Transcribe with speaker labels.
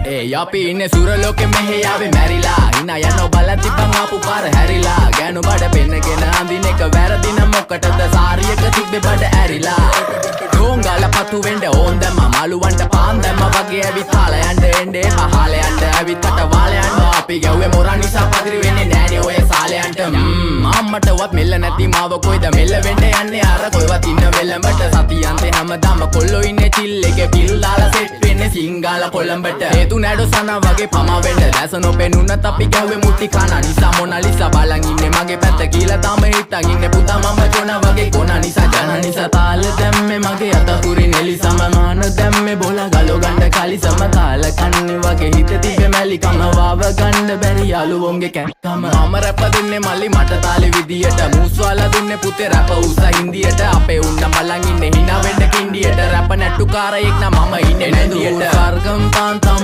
Speaker 1: අපි ඉන්නේ සුරලෝකෙ මෙහෙ ආවේ මැරිලා හිනා යනවා බලන් තිබ්බන් ආපු පාර හැරිලා ගෑනු බඩ පෙන්නගෙන අඳින එක වැරදි නම් මොකටද සාරියක තිබ්බේ බඩ ඇරිලා ඩෝංගල පතු වෙන්න ඕන් දැම්ම මාළුවන්ට පාන් දැම්ම වගේ ඇවිත් හාල යන්න එන්නේ පහල යන්න ඇවිත් අට වාල යන්න අපි ගැව්වේ මොරා නිසා පදිරි වෙන්නේ නෑනේ ඔය සාලයන්ට අම්මටවත් මෙල්ල නැති මාව කොයිද මෙල්ල වෙන්න යන්නේ අර කොයිවත් ඉන්න වෙලමට සතියන්තේ හැමදාම කොල්ලෝ ඉන්නේ චිල් එකේ පිල් දාලා සෙට් වෙන්නේ සිංගාල කොළඹට හේතු නැඩෝ සන වගේ පමා වෙන්න දැස නොපෙනුනත් අපි ගැව්වේ මුටි කන නිසා මොනාලිසා බලන් ඉන්නේ මගේ පැත්ත කියලා තාම හිටන් ඉන්නේ පුතා මම ජොන වගේ කොන නිසා ජන නිසා තාල දැම්මේ මගේ අතපුරි නෙලි සමමාන දැම්මේ බොල ගලෝ ගන්න කලි සම කාල කන්නේ වගේ හිත තිබ්බේ මැලිකම වාව ගන්න බැරි යාළුවෝන්ගේ කැක්කම මම රැප දුන්නේ මල්ලි මට තාලේ විදියට මූස්වාලා දුන්නේ පුතේ රැප උසා හින්දියට අපේ උන්න බලන් ඉන්නේ hina වෙන්න කින්ඩියට රැප නැට්ටු කාරයෙක් නම් මම ඉන්නේ නැන්දියට සර්ගම් පාන්තම්